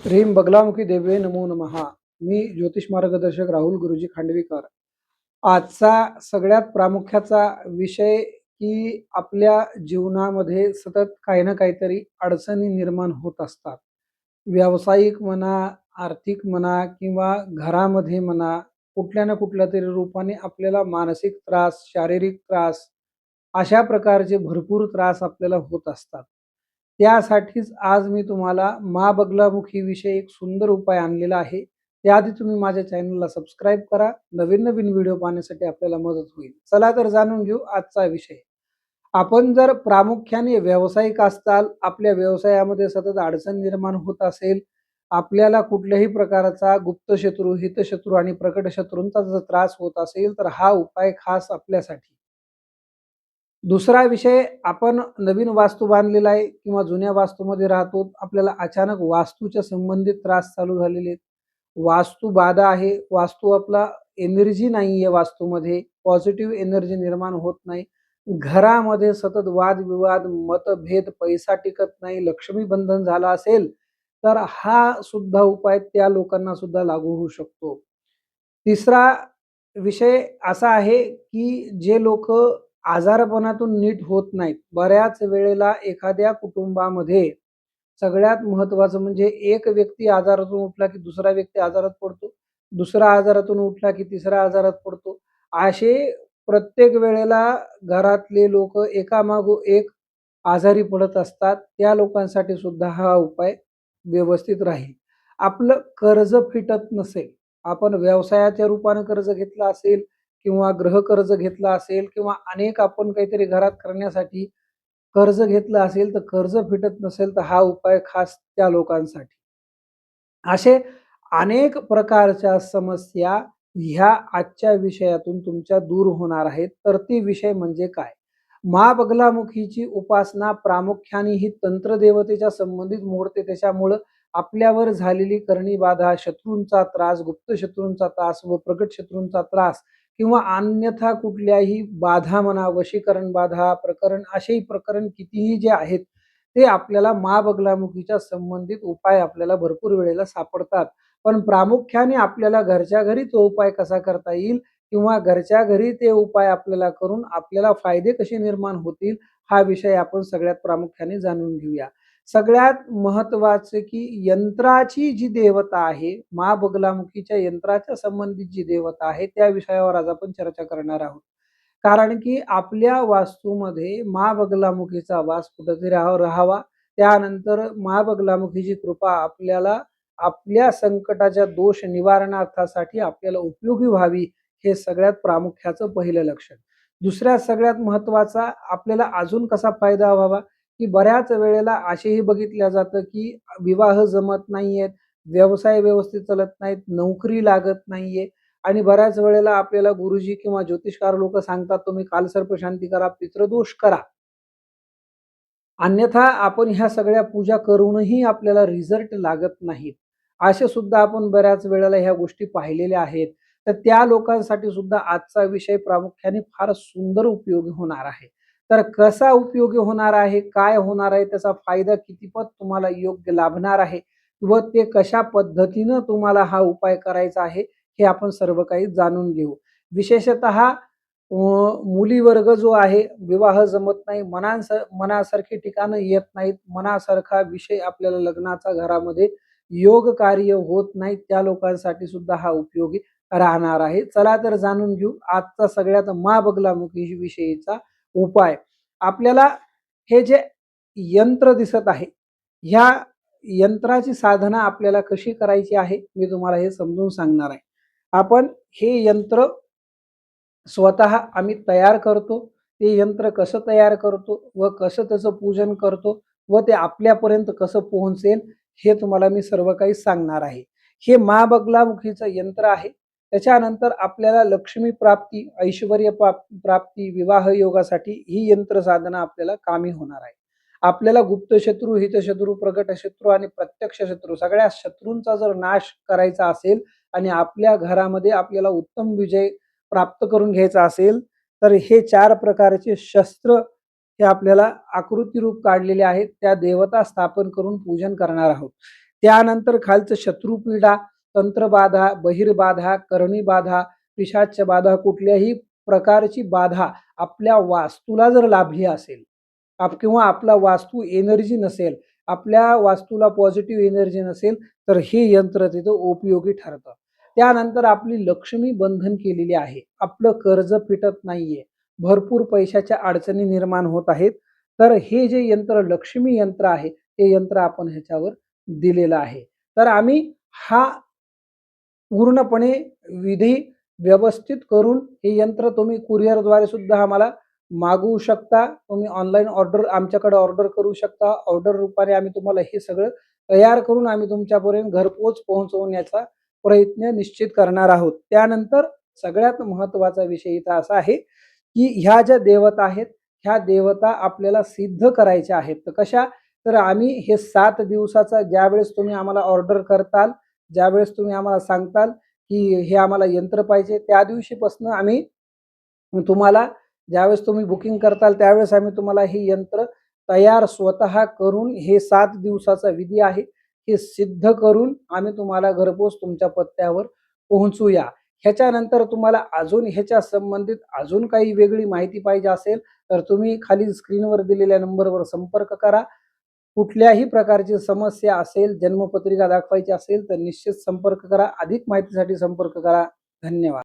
ह्रीं बगलामुखी देवे नमो नमः. मी ज्योतिष मार्गदर्शक राहुल गुरुजी खांडवीकर. आजचा सगळ्यात प्रामुख्याचा विषय की आपल्या जीवनामध्ये सतत काही ना काहीतरी अडचणी निर्माण होत असतात. व्यावसायिक म्हणा, आर्थिक म्हणा किंवा घरामध्ये म्हणा, कुठल्या ना कुठल्या तरी रूपाने आपल्याला मानसिक त्रास, शारीरिक त्रास अशा प्रकारचे भरपूर त्रास आपल्याला होत असतात. त्यासाठीच आज मी तुम्हाला बगलामुखी विषयी एक सुंदर उपाय आणलेला आहे. त्याआधी तुम्ही माझ्या चॅनलला सबस्क्राईब करा. नवीन व्हिडिओ पाहण्यासाठी आपल्याला मदत होईल. चला तर जाणून घेऊ आजचा विषय. आपण जर प्रामुख्याने व्यावसायिक असाल, आपल्या व्यवसायामध्ये सतत अडचण निर्माण होत असेल, आपल्याला कुठल्याही प्रकारचा गुप्तशत्रू, हितशत्रू आणि प्रकट शत्रूंचा जर त्रास होत असेल, तर हा उपाय खास आपल्यासाठी. दुसरा विषय, आपण नवीन वास्तू बांधलेला आहे किंवा जुन्या वास्तूमध्ये राहतो, आपल्याला अचानक वास्तूच्या संबंधित त्रास चालू झालेले आहेत. वास्तू बाधा आहे, वास्तू आपला एनर्जी नाहीये, वास्तूमध्ये पॉझिटिव्ह एनर्जी निर्माण होत नाही. घरामध्ये सतत वादविवाद, मतभेद, पैसा टिकत नाही, लक्ष्मी बंधन झालं असेल, तर हा सुद्धा उपाय त्या लोकांना सुद्धा लागू होऊ शकतो. तिसरा विषय असा आहे की जे लोक आजारपणातून नीट होत नाहीत, बऱ्याच वेळेला एखाद्या कुटुंबामध्ये सगळ्यात महत्त्वाचं म्हणजे एक व्यक्ती आजारातून उठला की दुसरा व्यक्ती आजारात पडतो, दुसरा आजारातून उठला की तिसरा आजारात पडतो. असे प्रत्येक वेळेला घरातले लोक एकामागो एक आजारी पडत असतात. त्या लोकांसाठी सुद्धा हा उपाय व्यवस्थित राहील. आपलं कर्ज फिटत नसेल, आपण व्यवसायाच्या रूपाने कर्ज घेतलं असेल किंवा गृह कर्ज घेतलं असेल किंवा अनेक आपण काहीतरी घरात करण्यासाठी कर्ज घेतलं असेल, तर कर्ज फिटत नसेल, तर हा उपाय खास त्या लोकांसाठी. असे अनेक प्रकारच्या समस्या ह्या आजच्या विषयातून तुमच्या दूर होणार आहेत. तर ती विषय म्हणजे काय? बगलामुखीची उपासना प्रामुख्याने ही तंत्रदेवतेच्या संबंधित मोडते. त्याच्यामुळं आपल्यावर झालेली करणी बाधा, शत्रूंचा त्रास, गुप्त शत्रूंचा त्रास व प्रकट शत्रूंचा त्रास किंवा अन्यथा कुठल्याही बाधा म्हणा, वशीकरण बाधा, प्रकरण, असेही प्रकरण कितीही जे आहेत, ते आपल्याला बगलामुखीच्या संबंधित उपाय आपल्याला भरपूर वेळेला सापडतात. पण प्रामुख्याने आपल्याला घरच्या घरी तो उपाय कसा करता येईल किंवा घरच्या घरी ते उपाय आपल्याला करून आपल्याला फायदे कसे निर्माण होतील, हा विषय आपण सगळ्यात प्रामुख्याने जाणून घेऊया. सगळ्यात महत्त्वाचं की यंत्राची जी देवता आहे, बगलामुखीच्या यंत्राच्या संबंधित जी देवता आहे, त्या विषयावर आज आपण चर्चा करणार आहोत. कारण की आपल्या वास्तूमध्ये बगलामुखीचा वास कुठेतरी राहावा. त्यानंतर बगलामुखीची कृपा आपल्याला आपल्या संकटाच्या दोष निवारणार्थासाठी आपल्याला उपयोगी व्हावी, हे सगळ्यात प्रामुख्याचं पहिलं लक्षण. दुसऱ्या सगळ्यात महत्त्वाचा, आपल्याला अजून कसा फायदा व्हावा, की बऱ्याच वेळेला असेही बघितलं जातं की विवाह जमत नाहीयेत, व्यवसाय व्यवस्थित चालत नाहीत, नोकरी लागत नाहीये आणि बऱ्याच वेळेला आपल्याला गुरुजी किंवा ज्योतिषकार लोक सांगतात, तुम्ही कालसर्प शांती करा, पितृदोष करा. अन्यथा आपण ह्या सगळ्या पूजा करूनही आपल्याला रिझल्ट लागत नाहीत. असे सुद्धा आपण बऱ्याच वेळेला ह्या गोष्टी पाहिलेल्या आहेत. तर त्या लोकांसाठी सुद्धा आजचा विषय प्रामुख्याने फार सुंदर उपयोगी होणार आहे. तर कसा उपयोगी होणार आहे, काय होणार आहे, त्याचा फायदा कितीपत तुम्हाला योग्य लाभणार आहे व ते कशा पद्धतीनं तुम्हाला हा उपाय करायचा आहे, हे आपण सर्व काही जाणून घेऊ. विशेषतः मुली वर्ग जो आहे, विवाह जमत नाही, मनासारखी ठिकाणं येत नाहीत, मनासारखा विषय आपल्याला लग्नाचा घरामध्ये योग कार्य होत नाही, त्या लोकांसाठी सुद्धा हा उपयोगी राहणार आहे. चला तर जाणून घेऊ आजचा सगळ्यात बगलामुखी विषयीचा उपाय. आपल्याला हे जे यंत्र दिसत आहे, ह्या यंत्राची साधना आपल्याला कशी करायची आहे, मी तुम्हाला हे समजून सांगणार आहे. आपण हे यंत्र स्वतः आम्ही तयार करतो. ते यंत्र कसं तयार करतो व कसं त्याचं पूजन करतो व ते आपल्यापर्यंत कसं पोहोचेल, हे तुम्हाला मी सर्व काही सांगणार आहे. हे बगलामुखीचं यंत्र आहे. त्याच्यानंतर आपल्याला लक्ष्मी प्राप्ती, ऐश्वर्य प्राप्ती, विवाह योगासाठी ही यंत्र साधना आपल्याला कामी होणार आहे. आपल्याला गुप्त शत्रू, हितशत्रू, प्रकट शत्रू आणि प्रत्यक्ष शत्रू, सगळ्या शत्रूंचा जर नाश करायचा असेल आणि आपल्या घरामध्ये आपल्याला उत्तम विजय प्राप्त करून घ्यायचा असेल, तर हे 4 प्रकारचे शस्त्र हे आपल्याला आकृती रूप काढलेले आहेत. त्या देवता स्थापन करून पूजन करणार आहोत. त्यानंतर खालचं शत्रुपीडा, तंत्रबाधा, बहिर्बाधा, करणीबाधा, पिशाच्य बाधा, कुठल्याही प्रकारची बाधा आपल्या वास्तूला जर लाभली असेल किंवा आपला वास्तू एनर्जी नसेल, आपल्या वास्तूला पॉझिटिव्ह एनर्जी नसेल, तर हे यंत्र तिथं उपयोगी ठरतं. त्यानंतर आपली लक्ष्मी बंधन केलेली आहे, आपलं कर्ज फिटत नाहीये, भरपूर पैशाच्या अडचणी निर्माण होत आहेत, तर हे जे यंत्र लक्ष्मी यंत्र आहे, हे यंत्र आपण ह्याच्यावर दिलेलं आहे. तर आम्ही हा पूर्णपणे विधी व्यवस्थित करून हे यंत्र तुम्ही कुरिअरद्वारे सुद्धा आम्हाला मागवू शकता. तुम्ही ऑनलाईन ऑर्डर आमच्याकडे ऑर्डर करू शकता. ऑर्डर रूपाने आम्ही तुम्हाला हे सगळं तयार करून आम्ही तुमच्यापर्यंत घरपोच पोहोचवण्याचा प्रयत्न निश्चित करणार आहोत. त्यानंतर सगळ्यात महत्त्वाचा विषय इथं असा आहे, की ह्या ज्या देवता आहेत, ह्या देवता आपल्याला सिद्ध करायच्या आहेत. तर कशा? तर आम्ही हे 7 दिवसाचा ज्यावेळेस तुम्ही आम्हाला ऑर्डर करताल, ज्यावेळेस तुम्ही आम्हाला सांगताल, की हे आम्हाला यंत्र पाहिजे, त्या दिवशीपासून आम्ही तुम्हाला ज्यावेळेस तुम्ही बुकिंग करताल त्यावेळेस आम्ही तुम्हाला हे यंत्र तयार स्वतः करून हे 7 दिवसाचा विधी आहे, हे सिद्ध करून आम्ही तुम्हाला घरपोच तुमच्या पत्त्यावर पोहोचूया. ह्याच्यानंतर तुम्हाला अजून ह्याच्या संबंधित अजून काही वेगळी माहिती पाहिजे असेल, तर तुम्ही खाली स्क्रीनवर दिलेल्या नंबरवर संपर्क करा. कुठल्याही प्रकारची समस्या असेल, जन्मपत्रिका दाखवायची असेल, तर निश्चित संपर्क करा. अधिक माहितीसाठी संपर्क करा. धन्यवाद.